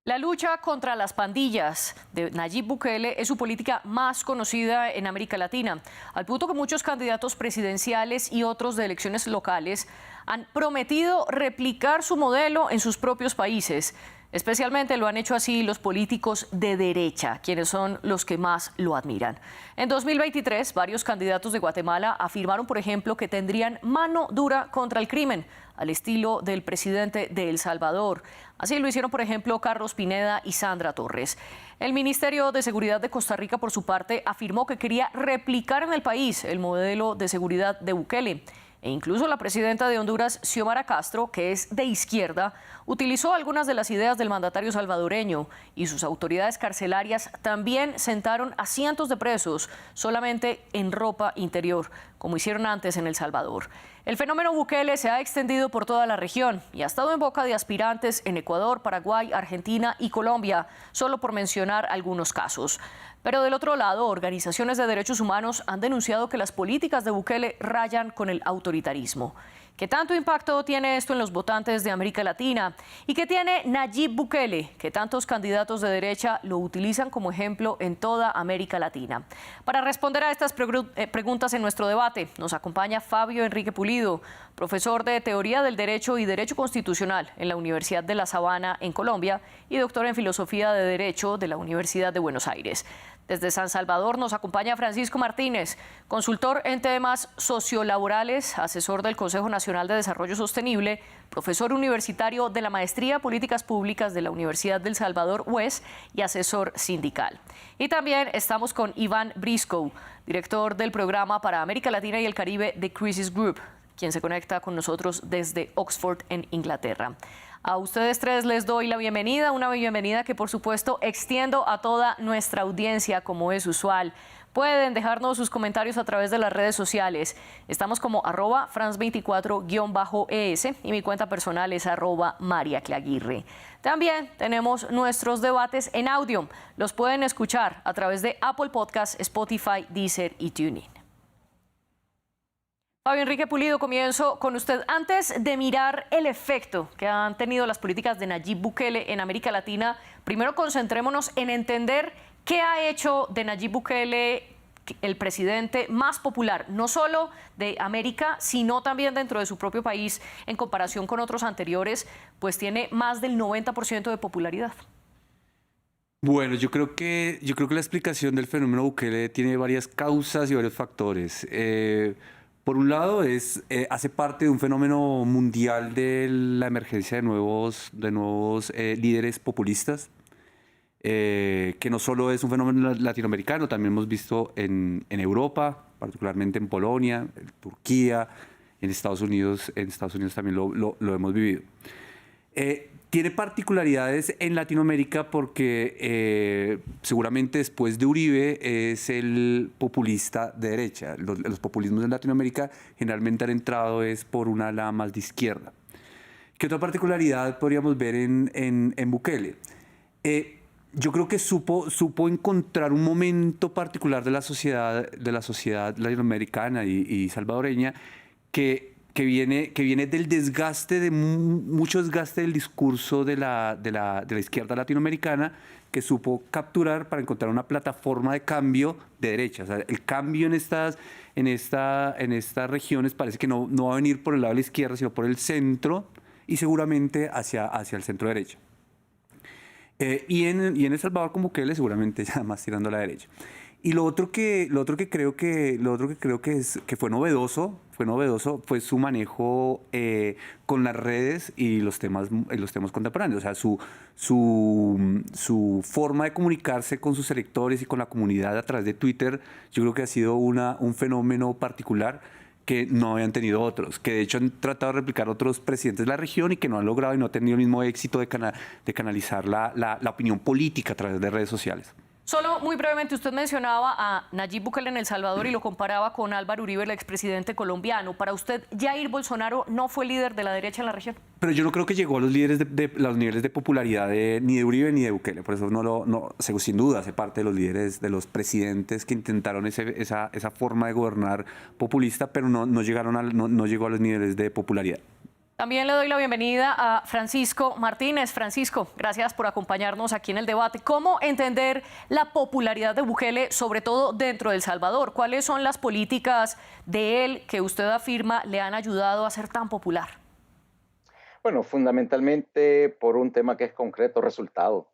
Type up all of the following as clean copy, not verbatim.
La lucha contra las pandillas de Nayib Bukele es su política más conocida en América Latina, al punto que muchos candidatos presidenciales y otros de elecciones locales han prometido replicar su modelo en sus propios países. Especialmente lo han hecho así los políticos de derecha, quienes son los que más lo admiran. En 2023, varios candidatos de Guatemala afirmaron, por ejemplo, que tendrían mano dura contra el crimen, al estilo del presidente de El Salvador. Así lo hicieron, por ejemplo, Carlos Pineda y Sandra Torres. El Ministerio de Seguridad de Costa Rica, por su parte, afirmó que quería replicar en el país el modelo de seguridad de Bukele. E incluso la presidenta de Honduras, Xiomara Castro, que es de izquierda, utilizó algunas de las ideas del mandatario salvadoreño, y sus autoridades carcelarias también sentaron a cientos de presos solamente en ropa interior, como hicieron antes en El Salvador. El fenómeno Bukele se ha extendido por toda la región y ha estado en boca de aspirantes en Ecuador, Paraguay, Argentina y Colombia, solo por mencionar algunos casos. Pero del otro lado, organizaciones de derechos humanos han denunciado que las políticas de Bukele rayan con el autoritarismo. ¿Qué tanto impacto tiene esto en los votantes de América Latina? ¿Y qué tiene Nayib Bukele, que tantos candidatos de derecha lo utilizan como ejemplo en toda América Latina? Para responder a estas preguntas en nuestro debate, nos acompaña Fabio Enrique Pulido, profesor de Teoría del Derecho y Derecho Constitucional en la Universidad de La Sabana, en Colombia, y doctor en Filosofía de Derecho de la Universidad de Buenos Aires. Desde San Salvador nos acompaña Francisco Martínez, consultor en temas sociolaborales, asesor del Consejo Nacional de Desarrollo Sostenible, profesor universitario de la Maestría Políticas Públicas de la Universidad del Salvador, UES, y asesor sindical. Y también estamos con Iván Briscoe, director del programa para América Latina y el Caribe de Crisis Group, quien se conecta con nosotros desde Oxford, en Inglaterra. A ustedes tres les doy la bienvenida, una bienvenida que por supuesto extiendo a toda nuestra audiencia como es usual. Pueden dejarnos sus comentarios a través de las redes sociales. Estamos como @France24_ES y mi cuenta personal es @MariaCleaguirre. También tenemos nuestros debates en audio. Los pueden escuchar a través de Apple Podcasts, Spotify, Deezer y TuneIn. Fabio Enrique Pulido, comienzo con usted. Antes de mirar el efecto que han tenido las políticas de Nayib Bukele en América Latina, primero concentrémonos en entender qué ha hecho de Nayib Bukele el presidente más popular, no solo de América, sino también dentro de su propio país, en comparación con otros anteriores, pues tiene más del 90% de popularidad. Bueno, yo creo que la explicación del fenómeno Bukele tiene varias causas y varios factores. Por un lado, hace parte de un fenómeno mundial de la emergencia de nuevos líderes populistas, que no solo es un fenómeno latinoamericano, también hemos visto en Europa, particularmente en Polonia, en Turquía, en Estados Unidos también lo hemos vivido. Tiene particularidades en Latinoamérica porque seguramente después de Uribe es el populista de derecha. Los populismos en Latinoamérica generalmente han entrado por una ala más de izquierda. ¿Qué otra particularidad podríamos ver en Bukele? Yo creo que supo encontrar un momento particular de la sociedad latinoamericana y salvadoreña que viene del desgaste, mucho desgaste del discurso de la izquierda latinoamericana, que supo capturar para encontrar una plataforma de cambio de derecha. O sea, el cambio en estas regiones parece que no va a venir por el lado de la izquierda, sino por el centro y seguramente hacia el centro derecha. Y en El Salvador, como que él seguramente ya más tirando a la derecha. Y lo otro que creo que fue novedoso fue su manejo con las redes y los temas contemporáneos. O sea, su forma de comunicarse con sus electores y con la comunidad a través de Twitter, yo creo que ha sido un fenómeno particular que no habían tenido otros, que de hecho han tratado de replicar otros presidentes de la región y que no han logrado y no han tenido el mismo éxito de canalizar la opinión política a través de redes sociales. Solo muy brevemente, usted mencionaba a Nayib Bukele en El Salvador y lo comparaba con Álvaro Uribe, el expresidente colombiano. Para usted, ¿Jair Bolsonaro no fue líder de la derecha en la región? Pero yo no creo que llegó a los líderes los niveles de popularidad ni de Uribe ni de Bukele. Por eso sin duda hace parte de los líderes, de los presidentes que intentaron esa forma de gobernar populista, pero no llegó a los niveles de popularidad. También le doy la bienvenida a Francisco Martínez. Francisco, gracias por acompañarnos aquí en el debate. ¿Cómo entender la popularidad de Bukele, sobre todo dentro de El Salvador? ¿Cuáles son las políticas de él que usted afirma le han ayudado a ser tan popular? Bueno, fundamentalmente por un tema que es concreto, resultado.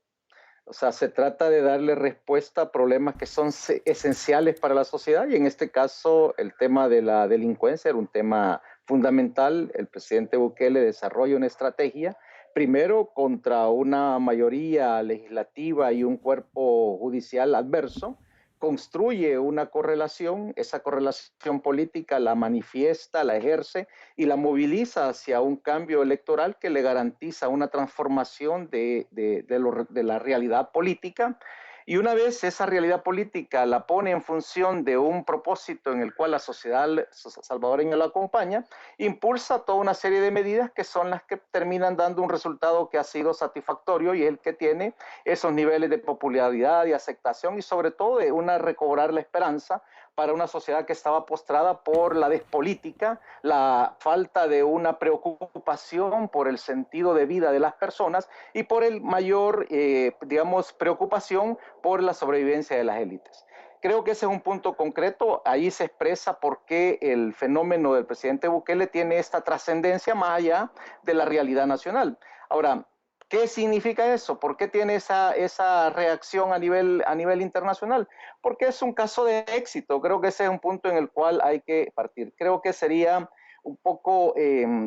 O sea, se trata de darle respuesta a problemas que son esenciales para la sociedad y en este caso el tema de la delincuencia era un tema fundamental. El presidente Bukele desarrolla una estrategia, primero contra una mayoría legislativa y un cuerpo judicial adverso, construye una correlación, esa correlación política la manifiesta, la ejerce y la moviliza hacia un cambio electoral que le garantiza una transformación de la realidad política. Y una vez esa realidad política la pone en función de un propósito en el cual la sociedad salvadoreña lo acompaña, impulsa toda una serie de medidas que son las que terminan dando un resultado que ha sido satisfactorio y es el que tiene esos niveles de popularidad y aceptación y sobre todo de recobrar la esperanza para una sociedad que estaba postrada por la despolítica, la falta de una preocupación por el sentido de vida de las personas y por el mayor, preocupación por la sobrevivencia de las élites. Creo que ese es un punto concreto, ahí se expresa por qué el fenómeno del presidente Bukele tiene esta trascendencia más allá de la realidad nacional. Ahora, ¿qué significa eso? ¿Por qué tiene esa reacción a nivel internacional? Porque es un caso de éxito. Creo que ese es un punto en el cual hay que partir. Creo que sería un poco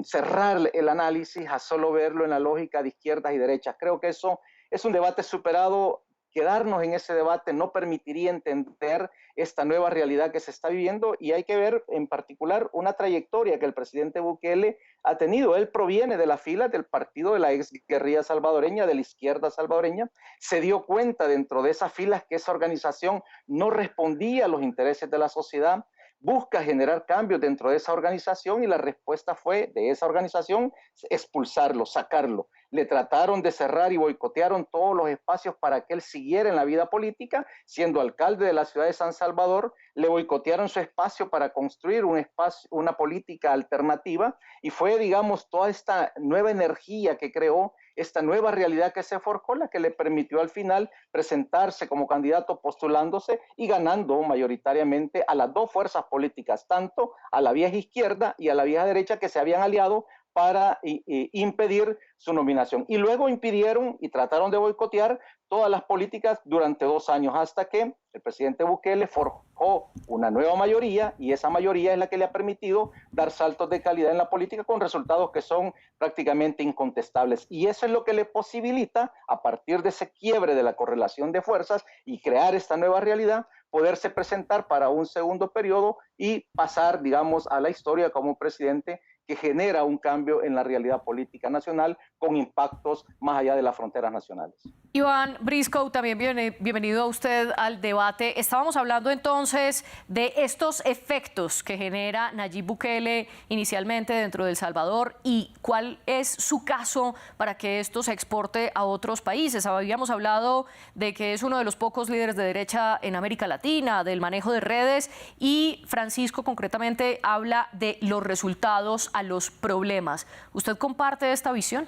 cerrar el análisis a solo verlo en la lógica de izquierdas y derechas. Creo que eso es un debate superado. Quedarnos en ese debate no permitiría entender esta nueva realidad que se está viviendo y hay que ver en particular una trayectoria que el presidente Bukele ha tenido. Él proviene de la fila del partido de la exguerrilla salvadoreña, de la izquierda salvadoreña, se dio cuenta dentro de esas filas que esa organización no respondía a los intereses de la sociedad, busca generar cambios dentro de esa organización y la respuesta fue de esa organización expulsarlo, sacarlo. Le trataron de cerrar y boicotearon todos los espacios para que él siguiera en la vida política, siendo alcalde de la ciudad de San Salvador, le boicotearon su espacio para construir una política alternativa y fue, digamos, toda esta nueva energía que creó, esta nueva realidad que se forjó, la que le permitió al final presentarse como candidato postulándose y ganando mayoritariamente a las dos fuerzas políticas, tanto a la vieja izquierda y a la vieja derecha que se habían aliado para impedir su nominación. Y luego impidieron y trataron de boicotear todas las políticas durante 2 años, hasta que el presidente Bukele forjó una nueva mayoría y esa mayoría es la que le ha permitido dar saltos de calidad en la política con resultados que son prácticamente incontestables. Y eso es lo que le posibilita, a partir de ese quiebre de la correlación de fuerzas y crear esta nueva realidad, poderse presentar para un segundo periodo y pasar, digamos, a la historia como un presidente que genera un cambio en la realidad política nacional con impactos más allá de las fronteras nacionales. Iván Briscoe, también bienvenido a usted al debate. Estábamos hablando entonces de estos efectos que genera Nayib Bukele inicialmente dentro de El Salvador y cuál es su caso para que esto se exporte a otros países. Habíamos hablado de que es uno de los pocos líderes de derecha en América Latina, del manejo de redes, y Francisco concretamente habla de los resultados a los problemas. ¿Usted comparte esta visión?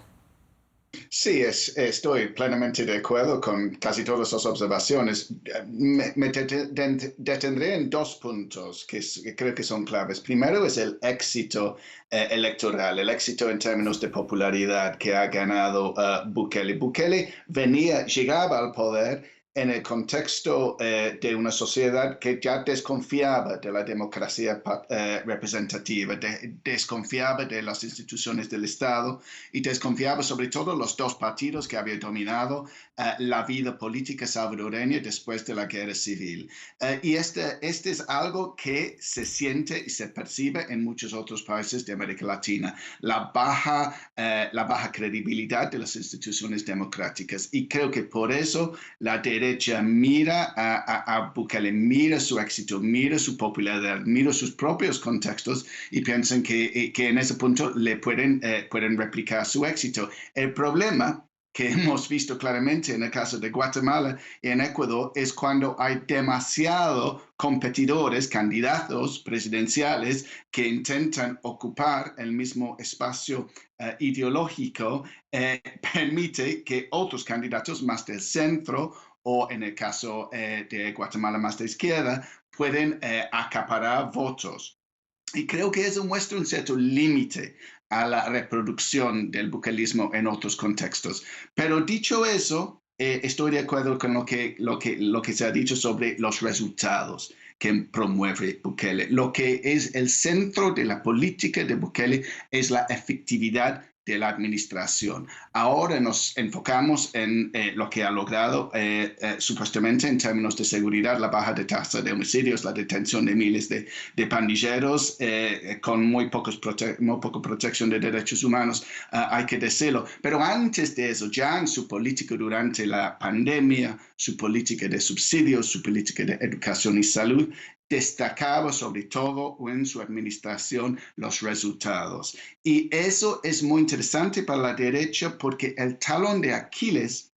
Sí, estoy plenamente de acuerdo con casi todas las observaciones. Me detendré en 2 puntos que creo que son claves. Primero es el éxito electoral, el éxito en términos de popularidad que ha ganado Bukele. Bukele llegaba al poder en el contexto de una sociedad que ya desconfiaba de la democracia representativa, desconfiaba de las instituciones del Estado y desconfiaba sobre todo los 2 partidos que habían dominado la vida política salvadoreña después de la guerra civil. Y este es algo que se siente y se percibe en muchos otros países de América Latina, la baja credibilidad de las instituciones democráticas. Y creo que por eso la derecha mira a Bukele, mira su éxito, mira su popularidad, mira sus propios contextos y piensan que en ese punto le pueden replicar su éxito. El problema que hemos visto claramente en el caso de Guatemala y en Ecuador es cuando hay demasiados competidores, candidatos presidenciales que intentan ocupar el mismo espacio ideológico, permite que otros candidatos más del centro o en el caso de Guatemala más de izquierda pueden acaparar votos. Y creo que eso muestra un cierto límite a la reproducción del bukelismo en otros contextos. Pero dicho eso, estoy de acuerdo con lo que se ha dicho sobre los resultados que promueve Bukele. Lo que es el centro de la política de Bukele es la efectividad de la administración. Ahora nos enfocamos en lo que ha logrado supuestamente en términos de seguridad, la baja de tasa de homicidios, la detención de miles de pandilleros con muy poca protección de derechos humanos, hay que decirlo. Pero antes de eso, ya en su política durante la pandemia, su política de subsidios, su política de educación y salud, destacaba sobre todo en su administración los resultados. Y eso es muy interesante para la derecha porque el talón de Aquiles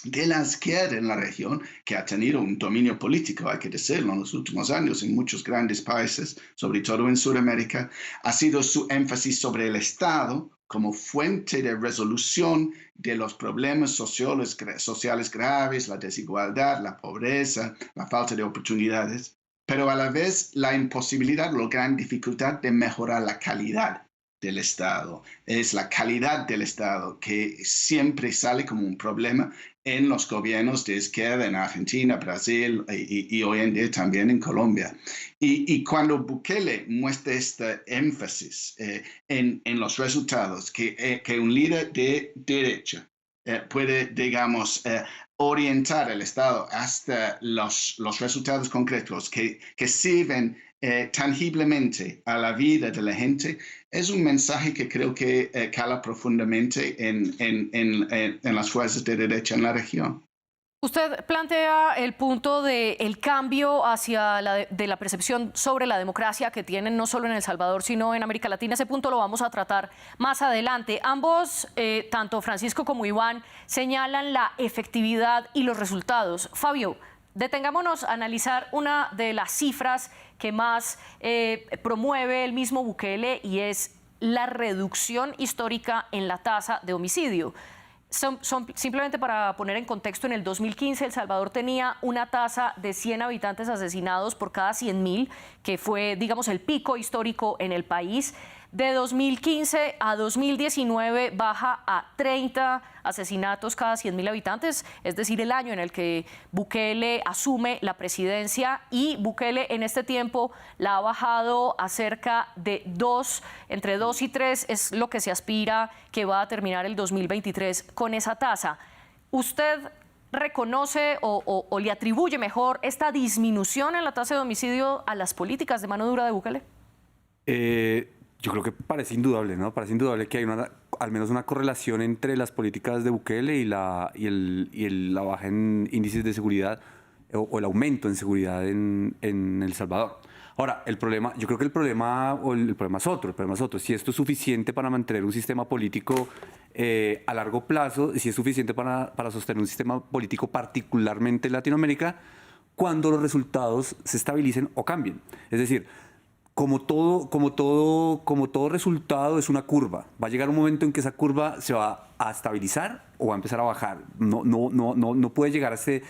de la izquierda en la región, que ha tenido un dominio político, hay que decirlo, en los últimos años en muchos grandes países, sobre todo en Sudamérica, ha sido su énfasis sobre el Estado como fuente de resolución de los problemas sociales graves, la desigualdad, la pobreza, la falta de oportunidades, pero a la vez la imposibilidad, la gran dificultad de mejorar la calidad del Estado. Es la calidad del Estado que siempre sale como un problema en los gobiernos de izquierda en Argentina, Brasil y hoy en día también en Colombia. Y cuando Bukele muestra este énfasis en los resultados, que un líder de derecha puede, digamos, orientar el Estado hasta los resultados concretos que sirven tangiblemente a la vida de la gente, es un mensaje que creo que cala profundamente en las fuerzas de derecha en la región. Usted plantea el punto del cambio hacia de la percepción sobre la democracia que tienen no solo en El Salvador, sino en América Latina. Ese punto lo vamos a tratar más adelante. Ambos, tanto Francisco como Iván, señalan la efectividad y los resultados. Fabio, detengámonos a analizar una de las cifras que más promueve el mismo Bukele y es la reducción histórica en la tasa de homicidio. Simplemente para poner en contexto, en el 2015 El Salvador tenía una tasa de 100 habitantes asesinados por cada 100.000, que fue, digamos, el pico histórico en el país. De 2015 a 2019 baja a 30 asesinatos cada 100.000 habitantes, es decir, el año en el que Bukele asume la presidencia, y Bukele en este tiempo la ha bajado a cerca de 2, entre 2 y 3 es lo que se aspira que va a terminar el 2023 con esa tasa. ¿Usted reconoce o le atribuye mejor esta disminución en la tasa de homicidio a las políticas de mano dura de Bukele? Yo creo que parece indudable, ¿no? Parece indudable que hay al menos una correlación entre las políticas de Bukele y la baja en índices de seguridad o el aumento en seguridad en El Salvador. Ahora, yo creo que el problema es otro. Si esto es suficiente para mantener un sistema político a largo plazo, si es suficiente para sostener un sistema político particularmente en Latinoamérica, cuando los resultados se estabilicen o cambien. Es decir, como todo resultado es una curva. Va a llegar un momento en que esa curva se va a estabilizar o va a empezar a bajar. No puede llegar a ese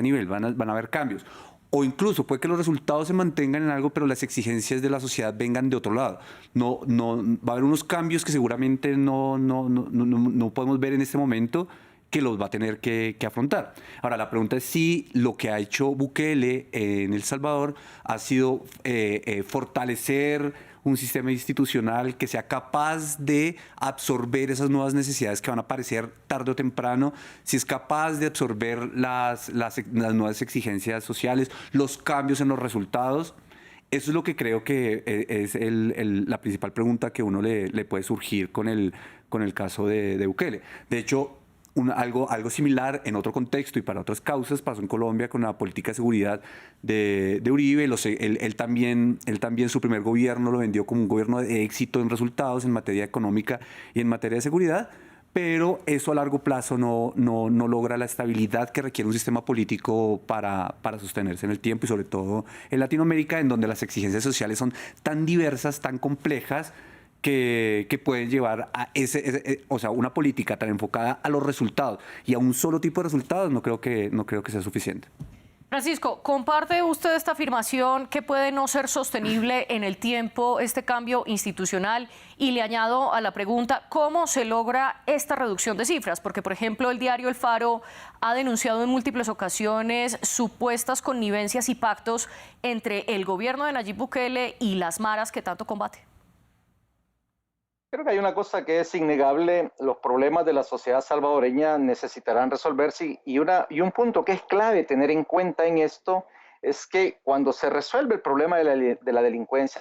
nivel. Van a haber cambios. O incluso puede que los resultados se mantengan en algo, pero las exigencias de la sociedad vengan de otro lado. Va a haber unos cambios que seguramente no podemos ver en este momento, que los va a tener que afrontar. Ahora, la pregunta es si lo que ha hecho Bukele en El Salvador ha sido fortalecer un sistema institucional que sea capaz de absorber esas nuevas necesidades que van a aparecer tarde o temprano, si es capaz de absorber las nuevas exigencias sociales, los cambios en los resultados. Eso es lo que creo que es la principal pregunta que uno le puede surgir con el caso de Bukele. De hecho, algo similar en otro contexto y para otras causas pasó en Colombia con la política de seguridad de Uribe. Él también su primer gobierno lo vendió como un gobierno de éxito en resultados en materia económica y en materia de seguridad, pero eso a largo plazo no logra la estabilidad que requiere un sistema político para sostenerse en el tiempo, y sobre todo en Latinoamérica, en donde las exigencias sociales son tan diversas, tan complejas, que pueden llevar a o sea, una política tan enfocada a los resultados y a un solo tipo de resultados. No creo que sea suficiente. Francisco, ¿comparte usted esta afirmación que puede no ser sostenible en el tiempo este cambio institucional? Y le añado a la pregunta, ¿cómo se logra esta reducción de cifras? Porque, por ejemplo, el diario El Faro ha denunciado en múltiples ocasiones supuestas connivencias y pactos entre el gobierno de Nayib Bukele y las maras que tanto combate. Creo que hay una cosa que es innegable: los problemas de la sociedad salvadoreña necesitarán resolverse, y un punto que es clave tener en cuenta en esto es que cuando se resuelve el problema de la delincuencia,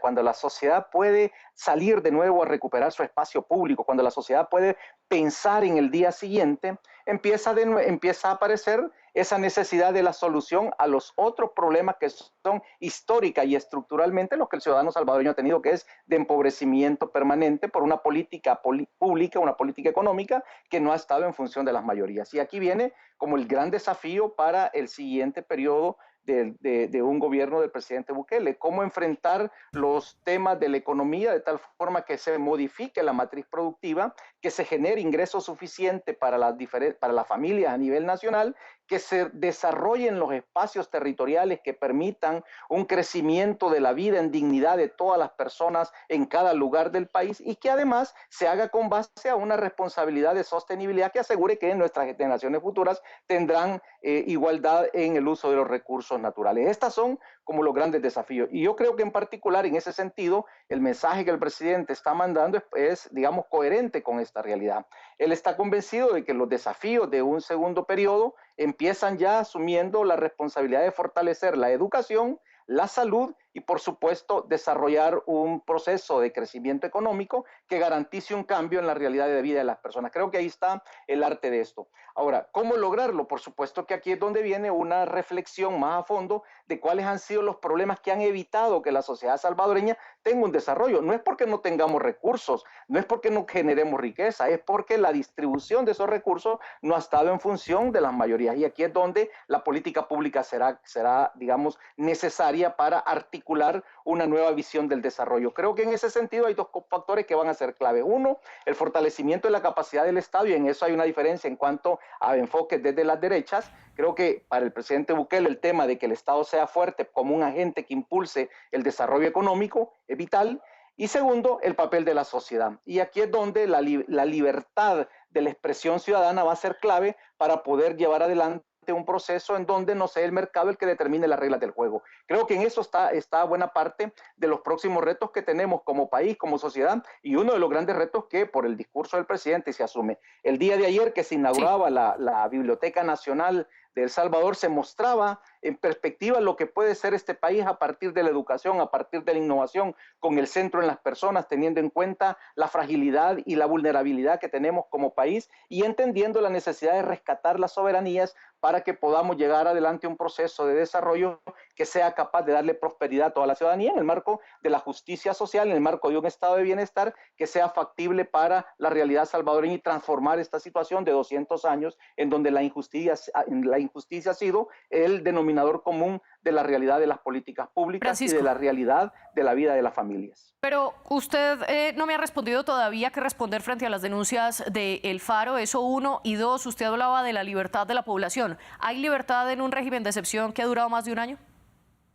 cuando la sociedad puede salir de nuevo a recuperar su espacio público, cuando la sociedad puede pensar en el día siguiente, empieza a aparecer esa necesidad de la solución a los otros problemas que son histórica y estructuralmente los que el ciudadano salvadoreño ha tenido, que es de empobrecimiento permanente por una política pública, una política económica que no ha estado en función de las mayorías. Y aquí viene como el gran desafío para el siguiente periodo de un gobierno del presidente Bukele: cómo enfrentar los temas de la economía de tal forma que se modifique la matriz productiva, que se genere ingreso suficiente para las familias a nivel nacional, que se desarrollen los espacios territoriales que permitan un crecimiento de la vida en dignidad de todas las personas en cada lugar del país, y que además se haga con base a una responsabilidad de sostenibilidad que asegure que nuestras generaciones futuras tendrán igualdad en el uso de los recursos naturales. Estas son como los grandes desafíos, y yo creo que en particular en ese sentido el mensaje que el presidente está mandando es digamos, coherente con esta realidad. Él está convencido de que los desafíos de un segundo periodo empiezan ya asumiendo la responsabilidad de fortalecer la educación, la salud y, por supuesto, desarrollar un proceso de crecimiento económico que garantice un cambio en la realidad de vida de las personas. Creo que ahí está el arte de esto. Ahora, ¿cómo lograrlo? Por supuesto que aquí es donde viene una reflexión más a fondo de cuáles han sido los problemas que han evitado que la sociedad salvadoreña tenga un desarrollo. No es porque no tengamos recursos, no es porque no generemos riqueza, es porque la distribución de esos recursos no ha estado en función de las mayorías. Y aquí es donde la política pública será digamos, necesaria para articular una nueva visión del desarrollo. Creo que en ese sentido hay dos factores que van a ser clave. Uno, el fortalecimiento de la capacidad del Estado, y en eso hay una diferencia en cuanto a enfoques desde las derechas. Creo que para el presidente Bukele el tema de que el Estado sea fuerte como un agente que impulse el desarrollo económico es vital. Y segundo, el papel de la sociedad. Y aquí es donde la libertad de la expresión ciudadana va a ser clave para poder llevar adelante un proceso en donde no sea el mercado el que determine las reglas del juego. Creo que en eso está buena parte de los próximos retos que tenemos como país, como sociedad, y uno de los grandes retos que por el discurso del presidente se asume. El día de ayer que se inauguraba la Biblioteca Nacional de El Salvador, se mostraba en perspectiva lo que puede ser este país a partir de la educación, a partir de la innovación, con el centro en las personas, teniendo en cuenta la fragilidad y la vulnerabilidad que tenemos como país y entendiendo la necesidad de rescatar las soberanías para que podamos llegar adelante a un proceso de desarrollo que sea capaz de darle prosperidad a toda la ciudadanía en el marco de la justicia social, en el marco de un estado de bienestar que sea factible para la realidad salvadoreña y transformar esta situación de 200 años en donde la injusticia ha sido el denominador común de la realidad de las políticas públicas, Francisco, y de la realidad de la vida de las familias. Pero usted no me ha respondido todavía qué responder frente a las denuncias de El Faro, eso uno, y dos, usted hablaba de la libertad de la población. ¿Hay libertad en un régimen de excepción que ha durado más de un año?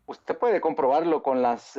Usted puede comprobarlo con las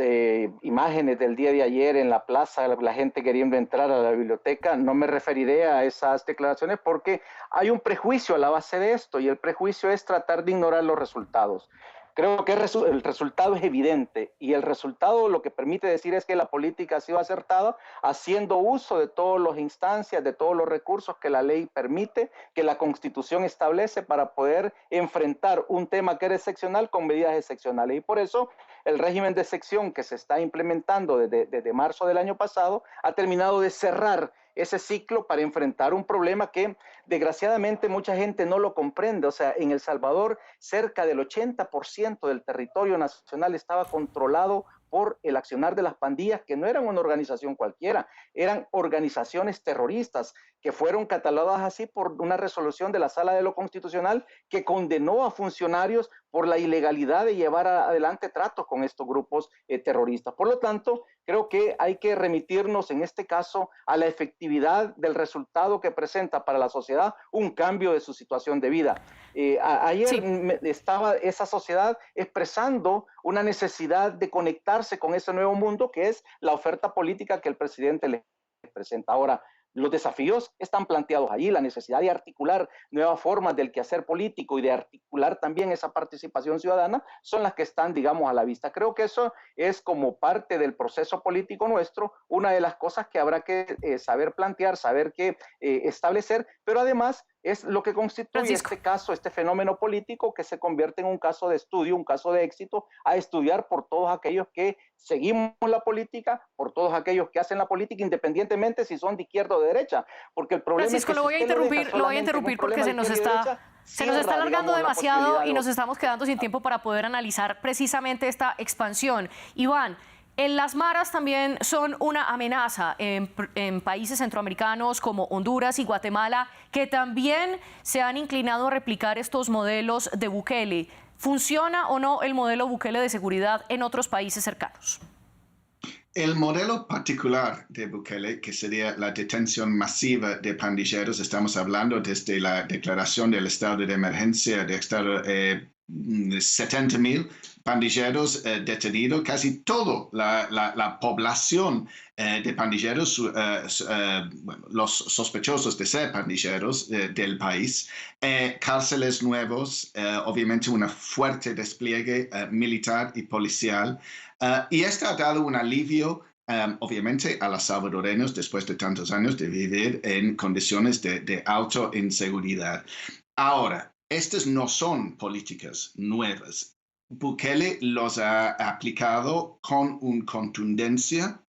imágenes del día de ayer en la plaza, la gente queriendo entrar a la biblioteca. No me referiré a esas declaraciones porque hay un prejuicio a la base de esto, y el prejuicio es tratar de ignorar los resultados. Creo que el resultado es evidente, y el resultado lo que permite decir es que la política ha sido acertada, haciendo uso de todas las instancias, de todos los recursos que la ley permite, que la Constitución establece para poder enfrentar un tema que era excepcional con medidas excepcionales. Y por eso el régimen de excepción que se está implementando desde marzo del año pasado ha terminado de cerrar ese ciclo para enfrentar un problema que desgraciadamente mucha gente no lo comprende. O sea, en El Salvador cerca del 80% del territorio nacional estaba controlado por el accionar de las pandillas, que no eran una organización cualquiera, eran organizaciones terroristas que fueron catalogadas así por una resolución de la Sala de lo Constitucional que condenó a funcionarios por la ilegalidad de llevar adelante tratos con estos grupos terroristas. Por lo tanto, creo que hay que remitirnos en este caso a la efectividad del resultado que presenta para la sociedad un cambio de su situación de vida. Ayer sí, estaba esa sociedad expresando una necesidad de conectarse con ese nuevo mundo que es la oferta política que el presidente les presenta. Ahora, los desafíos están planteados allí, la necesidad de articular nuevas formas del quehacer político y de articular también esa participación ciudadana son las que están, digamos, a la vista. Creo que eso es como parte del proceso político nuestro, una de las cosas que habrá que saber plantear, saber qué establecer, pero además es lo que constituye este caso, este fenómeno político que se convierte en un caso de estudio, un caso de éxito, a estudiar por todos aquellos que seguimos la política, por todos aquellos que hacen la política, independientemente si son de izquierda o de derecha, porque el problema Francisco, es que lo voy a interrumpir porque se nos está alargando demasiado y nos estamos quedando sin tiempo para poder analizar precisamente esta expansión. Iván, las maras también son una amenaza en países centroamericanos como Honduras y Guatemala, que también se han inclinado a replicar estos modelos de Bukele. ¿Funciona o no el modelo Bukele de seguridad en otros países cercanos? El modelo particular de Bukele, que sería la detención masiva de pandilleros, estamos hablando desde la declaración del estado de emergencia, de estado 70,000 pandilleros detenidos, casi toda la población de pandilleros, los sospechosos de ser pandilleros del país, cárceles nuevos, obviamente un fuerte despliegue militar y policial, y esto ha dado un alivio obviamente a los salvadoreños después de tantos años de vivir en condiciones de alta inseguridad. Ahora, estas no son políticas nuevas. Bukele los ha aplicado con una contundencia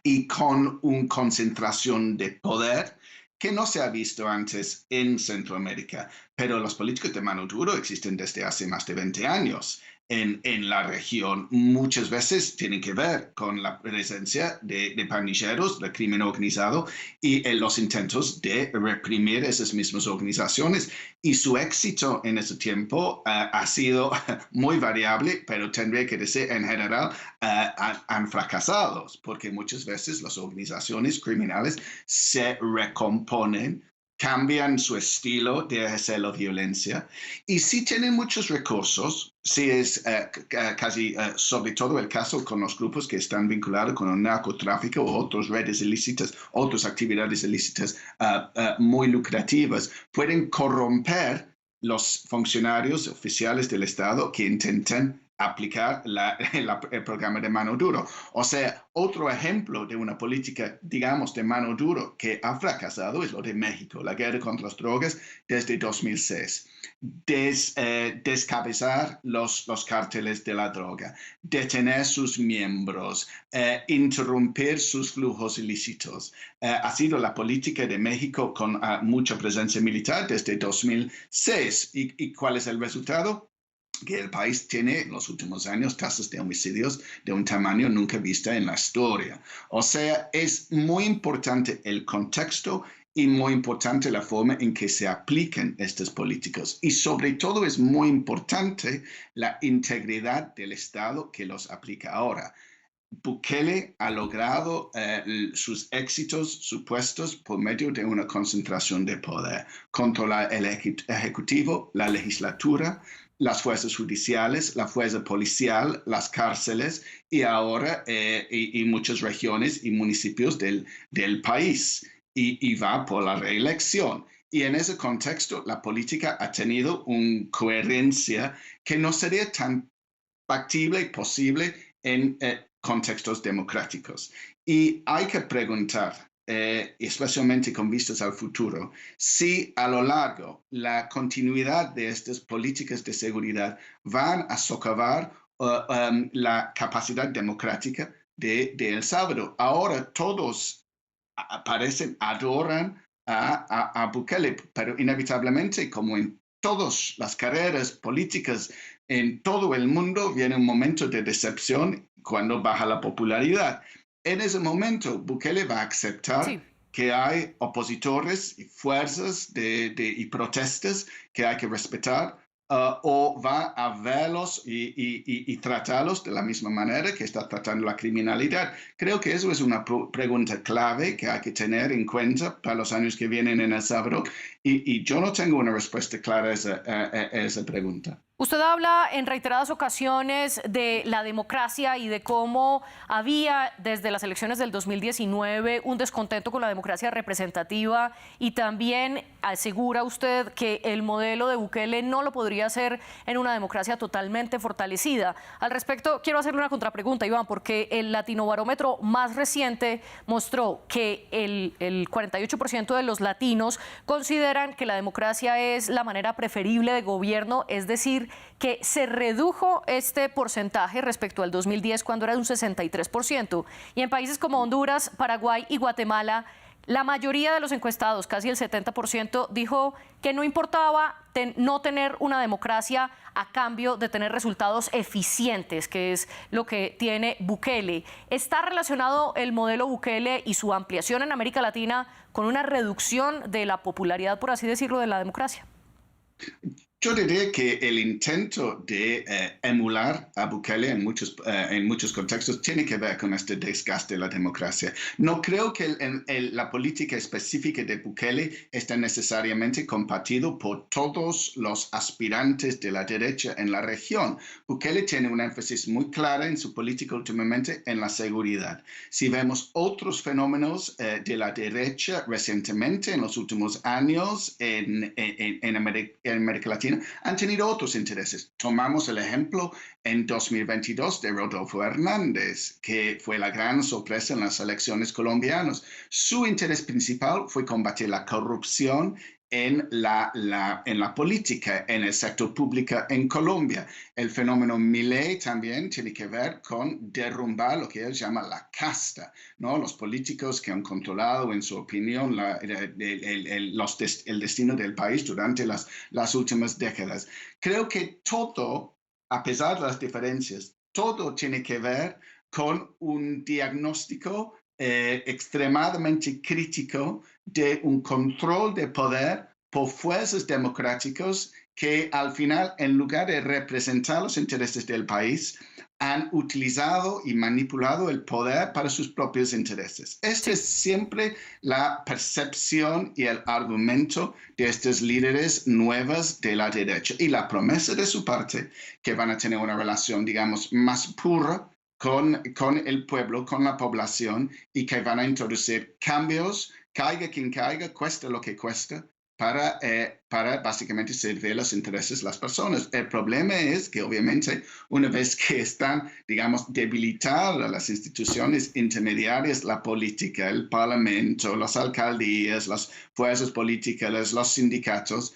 y con una concentración de poder que no se ha visto antes en Centroamérica. Pero los políticos de mano duro existen desde hace más de 20 años en la región. Muchas veces tienen que ver con la presencia de pandilleros, del crimen organizado y los intentos de reprimir esas mismas organizaciones. Y su éxito en ese tiempo ha sido muy variable, pero tendría que decir en general han fracasado, porque muchas veces las organizaciones criminales se recomponen, cambian su estilo de ejercer la violencia y sí tienen muchos recursos, sí es casi sobre todo el caso con los grupos que están vinculados con el narcotráfico o otras redes ilícitas, otras actividades ilícitas muy lucrativas, pueden corromper los funcionarios oficiales del Estado que intenten aplicar el programa de mano duro. O sea, otro ejemplo de una política, digamos, de mano duro que ha fracasado es lo de México, la guerra contra las drogas desde 2006. Descabezar los cárteles de la droga, detener sus miembros, interrumpir sus flujos ilícitos. Ha sido la política de México con mucha presencia militar desde 2006. ¿Y cuál es el resultado? Que el país tiene en los últimos años tasas de homicidios de un tamaño nunca visto en la historia. O sea, es muy importante el contexto y muy importante la forma en que se aplican estas políticas. Y sobre todo es muy importante la integridad del Estado que los aplica ahora. Bukele ha logrado sus éxitos supuestos por medio de una concentración de poder. Controla el Ejecutivo, la legislatura, las fuerzas judiciales, la fuerza policial, las cárceles y ahora y muchas regiones y municipios del país. Y va por la reelección. Y en ese contexto, la política ha tenido una coherencia que no sería tan factible y posible en contextos democráticos. Y hay que preguntar, especialmente con vistas al futuro, si a lo largo la continuidad de estas políticas de seguridad van a socavar la capacidad democrática de El Salvador. Ahora todos adoran a Bukele, pero inevitablemente, como en todas las carreras políticas, en todo el mundo viene un momento de decepción cuando baja la popularidad. En ese momento, Bukele va a aceptar Sí. que hay opositores y fuerzas y protestas que hay que respetar, o va a verlos y tratarlos de la misma manera que está tratando la criminalidad. Creo que eso es una pregunta clave que hay que tener en cuenta para los años que vienen en El Salvador, y yo no tengo una respuesta clara a esa pregunta. Usted habla en reiteradas ocasiones de la democracia y de cómo había desde las elecciones del 2019 un descontento con la democracia representativa, y también asegura usted que el modelo de Bukele no lo podría hacer en una democracia totalmente fortalecida. Al respecto, quiero hacerle una contrapregunta, Iván, porque el Latinobarómetro más reciente mostró que el 48% de los latinos consideran que la democracia es la manera preferible de gobierno, es decir, que se redujo este porcentaje respecto al 2010, cuando era de un 63%. Y en países como Honduras, Paraguay y Guatemala, la mayoría de los encuestados, casi el 70%, dijo que no importaba no tener una democracia a cambio de tener resultados eficientes, que es lo que tiene Bukele. ¿Está relacionado el modelo Bukele y su ampliación en América Latina con una reducción de la popularidad, por así decirlo, de la democracia? Yo diría que el intento de emular a Bukele en muchos contextos tiene que ver con este desgaste de la democracia. No creo que la política específica de Bukele esté necesariamente compartido por todos los aspirantes de la derecha en la región. Bukele tiene un énfasis muy claro en su política últimamente en la seguridad. Si vemos otros fenómenos de la derecha recientemente, en los últimos años en América Latina, han tenido otros intereses. Tomamos el ejemplo en 2022 de Rodolfo Hernández, que fue la gran sorpresa en las elecciones colombianas. Su interés principal fue combatir la corrupción en la política, en el sector público en Colombia. El fenómeno Milei también tiene que ver con derrumbar lo que él llama la casta, ¿no? Los políticos que han controlado, en su opinión, el destino del país durante las últimas décadas. Creo que todo, a pesar de las diferencias, todo tiene que ver con un diagnóstico extremadamente crítico de un control de poder por fuerzas democráticas que al final, en lugar de representar los intereses del país, han utilizado y manipulado el poder para sus propios intereses. Esta es siempre la percepción y el argumento de estos líderes nuevos de la derecha, y la promesa de su parte que van a tener una relación, digamos, más pura con el pueblo, con la población, y que van a introducir cambios, caiga quien caiga, cueste lo que cueste, para básicamente servir los intereses de las personas. El problema es que obviamente una vez que están, digamos, debilitadas las instituciones intermediarias, la política, el parlamento, las alcaldías, las fuerzas políticas, los sindicatos,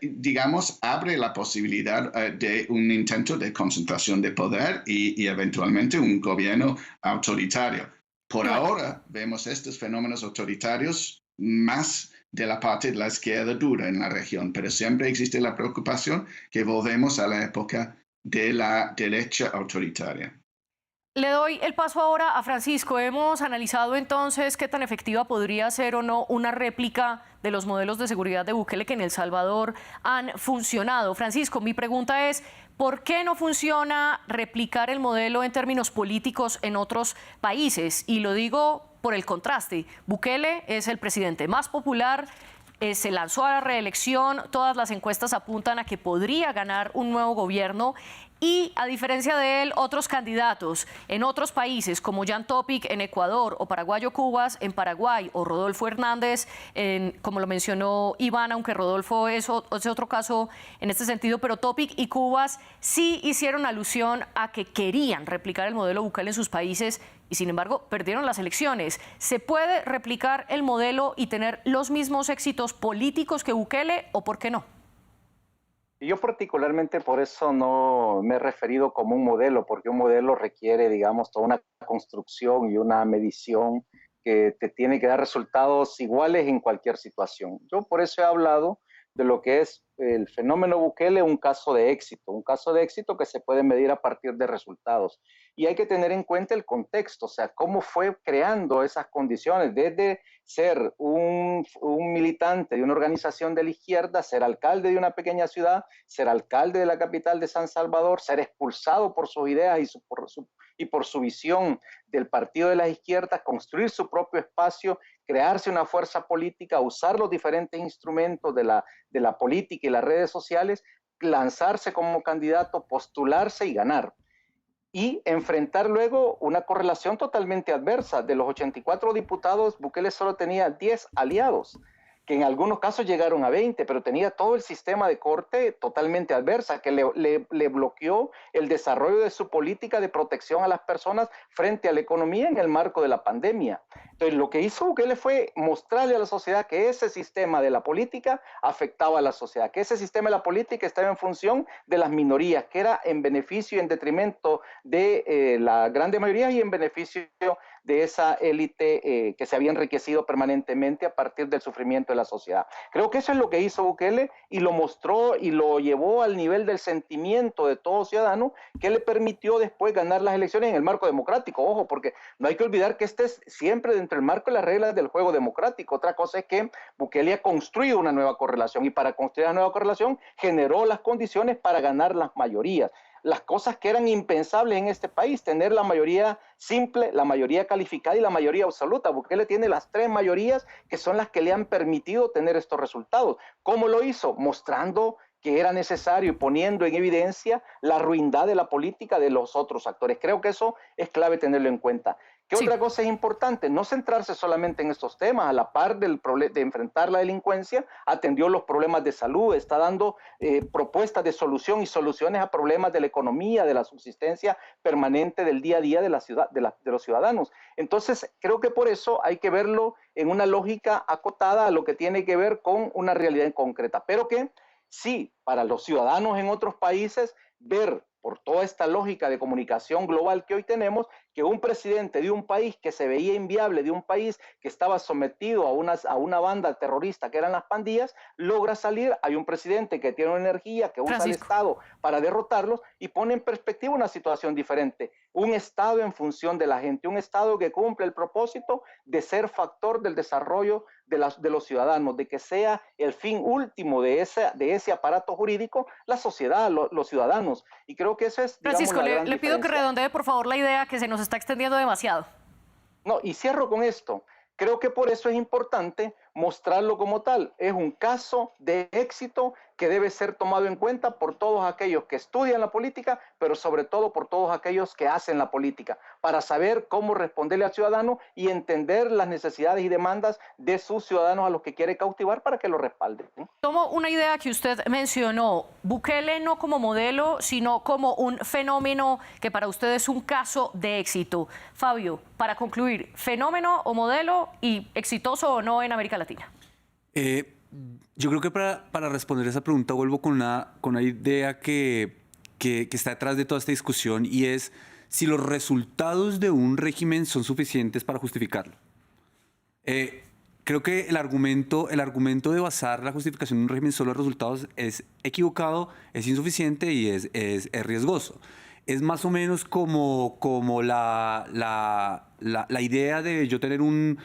digamos, abre la posibilidad de un intento de concentración de poder y eventualmente un gobierno autoritario. Por ahora vemos estos fenómenos autoritarios más de la parte de la izquierda dura en la región, pero siempre existe la preocupación que volvemos a la época de la derecha autoritaria. Le doy el paso ahora a Francisco. Hemos analizado entonces qué tan efectiva podría ser o no una réplica de los modelos de seguridad de Bukele que en El Salvador han funcionado. Francisco, mi pregunta es, ¿por qué no funciona replicar el modelo en términos políticos en otros países? Y lo digo por el contraste. Bukele es el presidente más popular, se lanzó a la reelección, todas las encuestas apuntan a que podría ganar un nuevo gobierno, y a diferencia de él, otros candidatos en otros países como Jan Topic en Ecuador o Paraguayo Cubas en Paraguay o Rodolfo Hernández, como lo mencionó Iván, aunque Rodolfo es otro caso en este sentido, pero Topic y Cubas sí hicieron alusión a que querían replicar el modelo Bukele en sus países y sin embargo perdieron las elecciones. ¿Se puede replicar el modelo y tener los mismos éxitos políticos que Bukele o por qué no? Yo particularmente por eso no me he referido como un modelo, porque un modelo requiere, digamos, toda una construcción y una medición que te tiene que dar resultados iguales en cualquier situación. Yo por eso he hablado de lo que es el fenómeno Bukele un caso de éxito que se puede medir a partir de resultados. Y hay que tener en cuenta el contexto, o sea, cómo fue creando esas condiciones, desde ser un militante de una organización de la izquierda, ser alcalde de una pequeña ciudad, ser alcalde de la capital de San Salvador, ser expulsado por sus ideas y por su visión del partido de las izquierdas, construir su propio espacio, crearse una fuerza política, usar los diferentes instrumentos de la política y las redes sociales, lanzarse como candidato, postularse y ganar. Y enfrentar luego una correlación totalmente adversa. De los 84 diputados, Bukele solo tenía 10 aliados, que en algunos casos llegaron a 20, pero tenía todo el sistema de corte totalmente adversa, que le bloqueó el desarrollo de su política de protección a las personas frente a la economía en el marco de la pandemia. Entonces, lo que hizo Bukele fue mostrarle a la sociedad que ese sistema de la política afectaba a la sociedad, que ese sistema de la política estaba en función de las minorías, que era en beneficio y en detrimento de la grande mayoría y en beneficio de esa élite que se había enriquecido permanentemente a partir del sufrimiento de la sociedad. Creo que eso es lo que hizo Bukele y lo mostró y lo llevó al nivel del sentimiento de todo ciudadano que le permitió después ganar las elecciones en el marco democrático. Ojo, porque no hay que olvidar que este es siempre dentro del marco de las reglas del juego democrático. Otra cosa es que Bukele ha construido una nueva correlación y para construir la nueva correlación generó las condiciones para ganar las mayorías. Las cosas que eran impensables en este país, tener la mayoría simple, la mayoría calificada y la mayoría absoluta. Bukele tiene las tres mayorías que son las que le han permitido tener estos resultados. ¿Cómo lo hizo? Mostrando que era necesario y poniendo en evidencia la ruindad de la política de los otros actores. Creo que eso es clave tenerlo en cuenta. ¿Qué otra cosa es importante? No centrarse solamente en estos temas. A la par de enfrentar la delincuencia, atendió los problemas de salud, está dando propuestas de solución y soluciones a problemas de la economía, de la subsistencia permanente del día a día de los ciudadanos. Entonces, creo que por eso hay que verlo en una lógica acotada a lo que tiene que ver con una realidad concreta. Pero que sí, para los ciudadanos en otros países, ver por toda esta lógica de comunicación global que hoy tenemos, que un presidente de un país que se veía inviable, de un país que estaba sometido a una banda terrorista que eran las pandillas, logra salir. Hay un presidente que tiene una energía, que usa el Estado para derrotarlos y pone en perspectiva una situación diferente. Un Estado en función de la gente, un Estado que cumple el propósito de ser factor del desarrollo de los ciudadanos, de que sea el fin último de ese aparato jurídico, la sociedad, los ciudadanos. Y creo que eso es, digamos, Francisco, la gran le pido que redondee, por favor, la idea, que se nos está extendiendo demasiado. No, y cierro con esto. Creo que por eso es importante mostrarlo como tal. Es un caso de éxito que debe ser tomado en cuenta por todos aquellos que estudian la política, pero sobre todo por todos aquellos que hacen la política, para saber cómo responderle al ciudadano y entender las necesidades y demandas de sus ciudadanos a los que quiere cautivar para que lo respalden. Tomo una idea que usted mencionó, Bukele no como modelo, sino como un fenómeno que para usted es un caso de éxito. Fabio, para concluir, ¿fenómeno o modelo y exitoso o no en América Latina? Yo creo que para responder esa pregunta vuelvo con una idea que está detrás de toda esta discusión, y es si los resultados de un régimen son suficientes para justificarlo. Creo que el argumento de basar la justificación de un régimen solo en resultados es equivocado, es insuficiente y es riesgoso. Es más o menos como la idea de yo tener un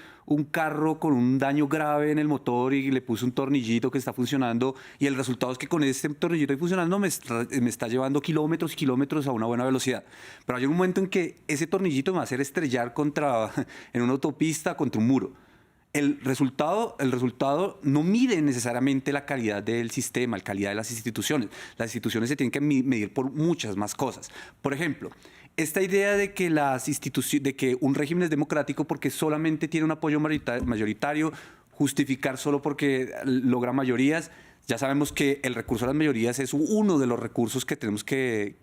carro con un daño grave en el motor y le puse un tornillito que está funcionando, y el resultado es que con este tornillito ahí funcionando me está llevando kilómetros y kilómetros a una buena velocidad. Pero hay un momento en que ese tornillito me va a hacer estrellar en una autopista contra un muro. El resultado no mide necesariamente la calidad del sistema, la calidad de las instituciones. Las instituciones se tienen que medir por muchas más cosas. Por ejemplo, esta idea de que un régimen es democrático porque solamente tiene un apoyo mayoritario, justificar solo porque logra mayorías. Ya sabemos que el recurso a las mayorías es uno de los recursos que tenemos que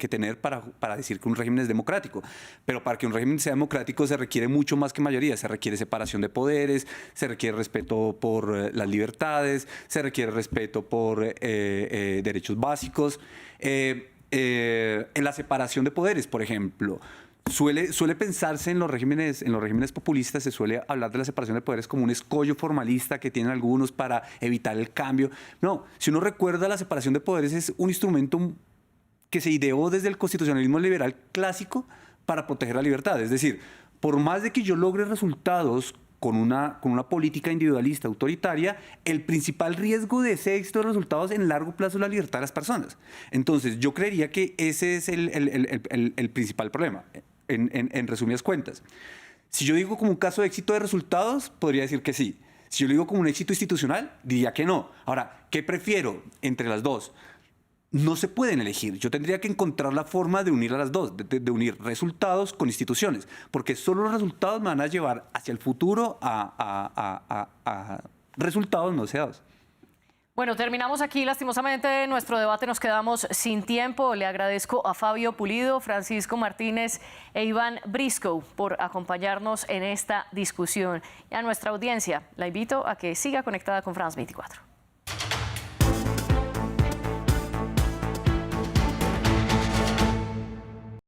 tener para decir que un régimen es democrático. Pero para que un régimen sea democrático se requiere mucho más que mayoría. Se requiere separación de poderes, se requiere respeto por las libertades, se requiere respeto por derechos básicos. En la separación de poderes, por ejemplo, Suele pensarse en los regímenes populistas, se suele hablar de la separación de poderes como un escollo formalista que tienen algunos para evitar el cambio. No, si uno recuerda, la separación de poderes es un instrumento que se ideó desde el constitucionalismo liberal clásico para proteger la libertad. Es decir, por más de que yo logre resultados con una política individualista autoritaria, el principal riesgo de ese éxito de resultados en largo plazo es la libertad de las personas. Entonces, yo creería que ese es el principal problema, en resumidas cuentas. Si yo digo como un caso de éxito de resultados, podría decir que sí. Si yo lo digo como un éxito institucional, diría que no. Ahora, ¿qué prefiero entre las dos? No se pueden elegir. Yo tendría que encontrar la forma de unir a las dos, de unir resultados con instituciones, porque solo los resultados me van a llevar hacia el futuro a resultados no deseados. Bueno, terminamos aquí. Lastimosamente, nuestro debate nos quedamos sin tiempo. Le agradezco a Fabio Pulido, Francisco Martínez e Iván Briscoe por acompañarnos en esta discusión. Y a nuestra audiencia, la invito a que siga conectada con France 24.